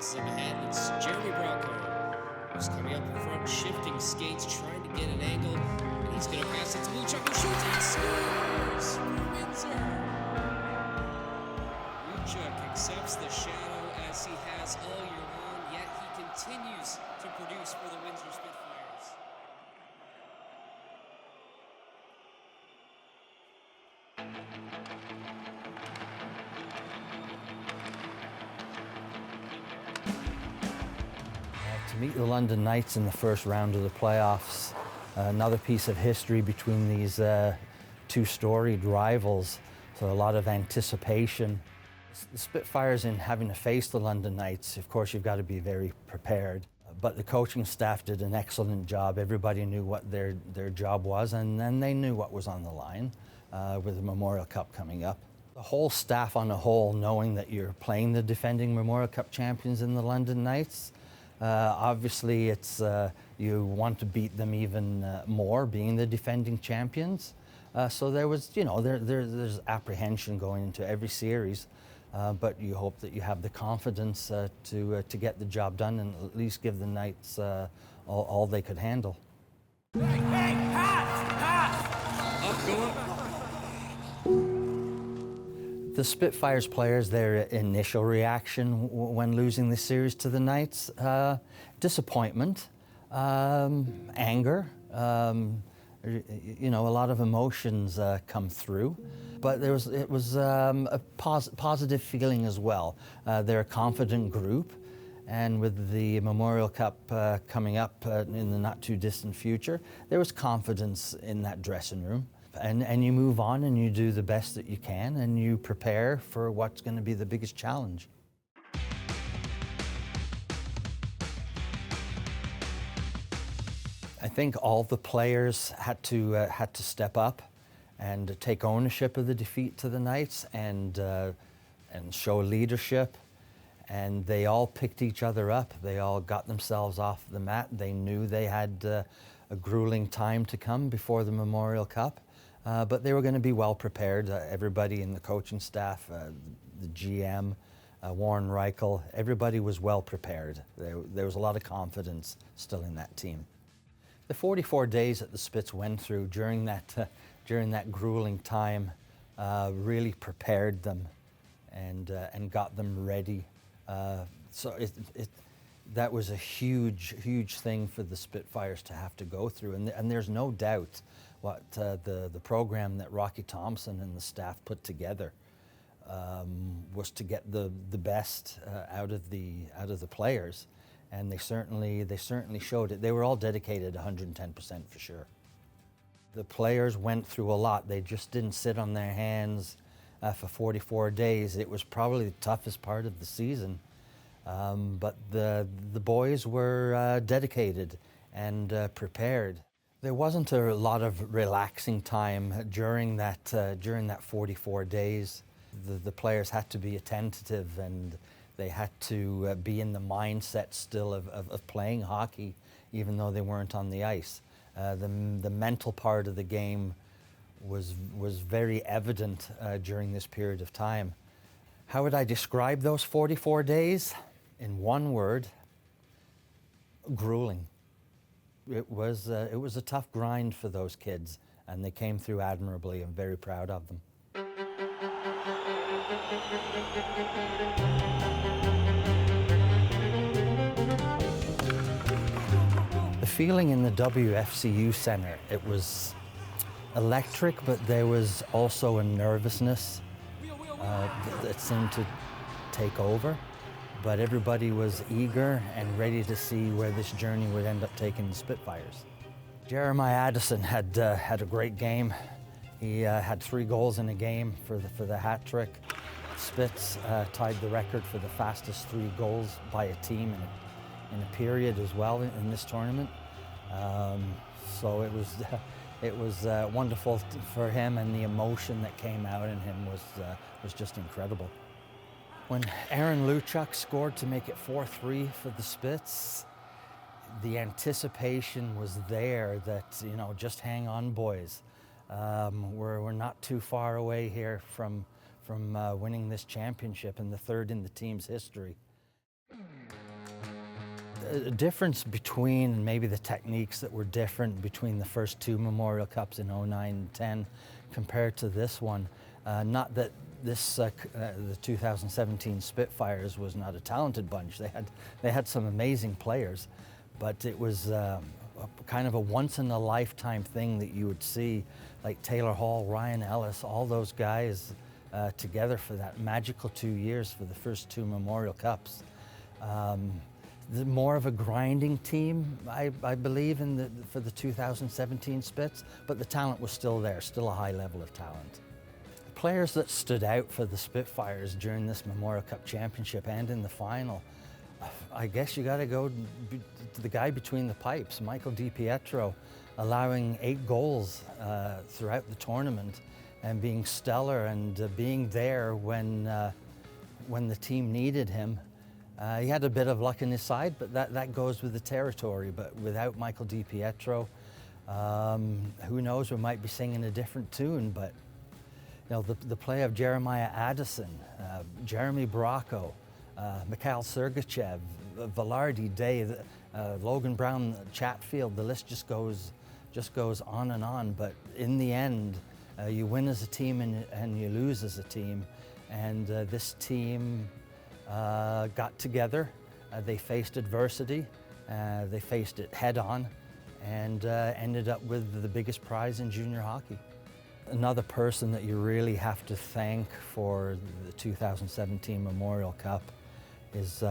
passes up ahead, and it's Jeremy Brocco, who's coming up in front, shifting skates, trying to get an angle, and he's going to pass it to Luchuk, who shoots and scores for Windsor. Luchuk accepts the shadow as he has all year long, yet he continues to produce for the Windsor Spitfires. To meet the London Knights in the first round of the playoffs, another piece of history between these two storied rivals, so a lot of anticipation. The Spitfires, in having to face the London Knights, of course you've got to be very prepared, but the coaching staff did an excellent job. Everybody knew what their job was, and then they knew what was on the line with the Memorial Cup coming up. The whole staff on the whole, knowing that you're playing the defending Memorial Cup champions in the London Knights, obviously it's you want to beat them even more, being the defending champions. So there was, there's apprehension going into every series, but you hope that you have the confidence to get the job done and at least give the Knights all they could handle. Hey, pass! Up, go up. The Spitfires players, their initial reaction when losing the series to the Knights, disappointment, anger, a lot of emotions come through. But it was a positive feeling as well. They're a confident group, and with the Memorial Cup coming up in the not too distant future, there was confidence in that dressing room. And you move on and you do the best that you can and you prepare for what's going to be the biggest challenge. I think all the players had to step up and take ownership of the defeat to the Knights and show leadership. And they all picked each other up. They all got themselves off the mat. They knew they had a grueling time to come before the Memorial Cup. But they were going to be well prepared. Everybody in the coaching staff, the GM, Warren Reichel, everybody was well prepared. There was a lot of confidence still in that team. The 44 days that the Spits went through during that grueling time really prepared them and got them ready. So that was a huge thing for the Spitfires to have to go through, and there's no doubt what the program that Rocky Thompson and the staff put together was to get the best out of the players, and they certainly showed it. They were all dedicated 110% for sure. The players went through a lot. They just didn't sit on their hands for 44 days. It was probably the toughest part of the season. But the boys were dedicated and prepared. There wasn't a lot of relaxing time during that 44 days. The players had to be attentive and they had to be in the mindset still of playing hockey, even though they weren't on the ice. The mental part of the game was very evident during this period of time. How would I describe those 44 days? In one word, grueling. It was a tough grind for those kids, and they came through admirably. I'm very proud of them. The feeling in the WFCU Center, it was electric, but there was also a nervousness that seemed to take over. But everybody was eager and ready to see where this journey would end up taking the Spitfires. Jeremiah Addison had a great game. He had 3 goals in a game for the hat trick. Spits tied the record for the fastest 3 goals by a team in a period as well in this tournament. So it was wonderful for him, and the emotion that came out in him was just incredible. When Aaron Luchuk scored to make it 4-3 for the Spits, the anticipation was there that, just hang on, boys. We're not too far away here from winning this championship and the 3rd in the team's history. A difference between maybe the techniques that were different between the first two Memorial Cups in '09 and '10 compared to this one. Not that this the 2017 Spitfires was not a talented bunch. They had some amazing players, but it was kind of a once-in-a-lifetime thing that you would see, like Taylor Hall, Ryan Ellis, all those guys together for that magical 2 years for the first two Memorial Cups. More of a grinding team, I believe, for the 2017 Spits, but the talent was still there, still a high level of talent. Players that stood out for the Spitfires during this Memorial Cup Championship and in the final, I guess you got to go to the guy between the pipes, Michael DiPietro, allowing 8 goals throughout the tournament and being stellar and being there when the team needed him. He had a bit of luck in his side, but that goes with the territory. But without Michael DiPietro, who knows, we might be singing a different tune. But you know, the play of Jeremiah Addison, Jeremy Bracco, Mikhail Sergachev, Velarde, Day, Logan Brown, Chatfield, the list just goes on and on. But in the end, you win as a team and you lose as a team. And this team got together, they faced adversity, they faced it head on, and ended up with the biggest prize in junior hockey. Another person that you really have to thank for the 2017 Memorial Cup is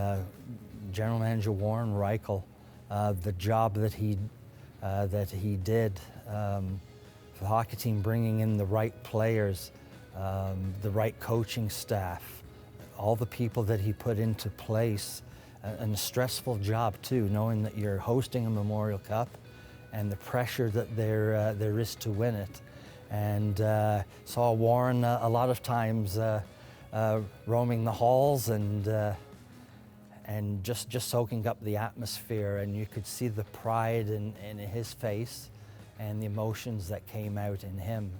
General Manager Warren Reichel. The job that he did for the hockey team, bringing in the right players, the right coaching staff, all the people that he put into place, and a stressful job too, knowing that you're hosting a Memorial Cup and the pressure that there is to win it. And saw Warren a lot of times roaming the halls and just soaking up the atmosphere, and you could see the pride in his face and the emotions that came out in him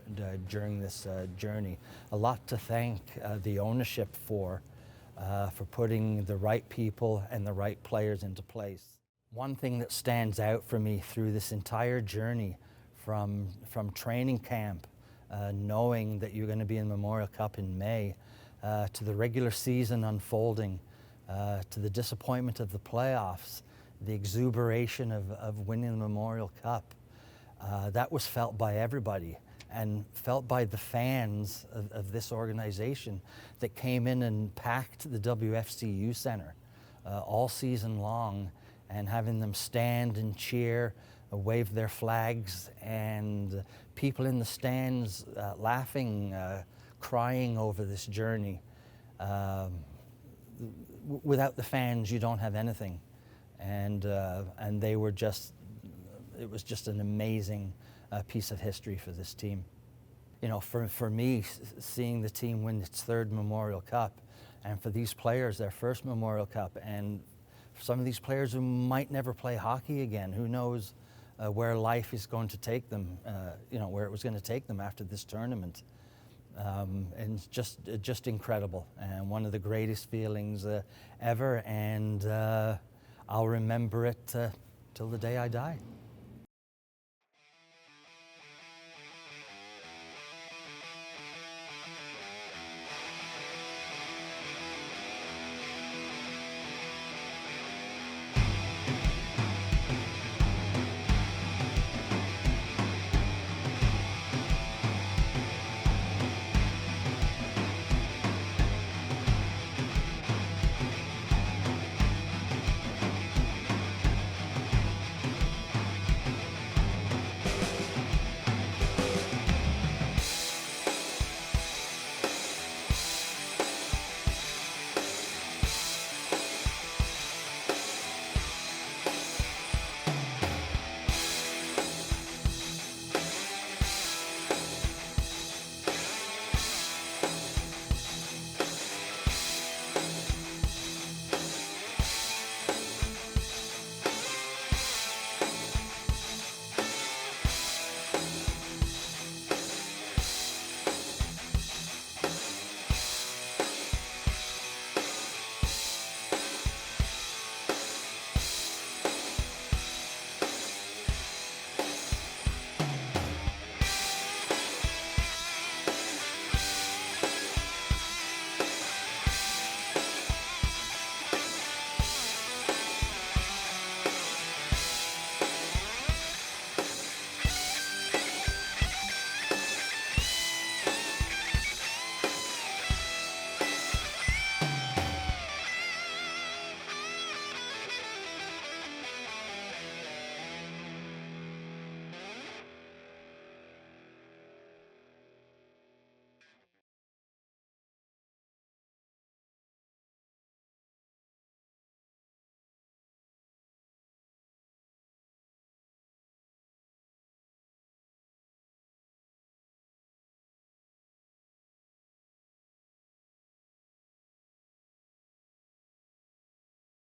during this journey. A lot to thank the ownership for putting the right people and the right players into place. One thing that stands out for me through this entire journey, from training camp, knowing that you're going to be in Memorial Cup in May, to the regular season unfolding, to the disappointment of the playoffs, the exuberation of winning the Memorial Cup, that was felt by everybody and felt by the fans of this organization that came in and packed the WFCU Center all season long, and having them stand and cheer, wave their flags, and people in the stands laughing, crying over this journey. Without the fans, you don't have anything, and they were just. It was just an amazing piece of history for this team. You know, for me, seeing the team win its 3rd Memorial Cup, and for these players, their 1st Memorial Cup, and for some of these players who might never play hockey again, who knows where life is going to take them, you know, where it was going to take them after this tournament. And it's just incredible, and one of the greatest feelings ever, and I'll remember it till the day I die.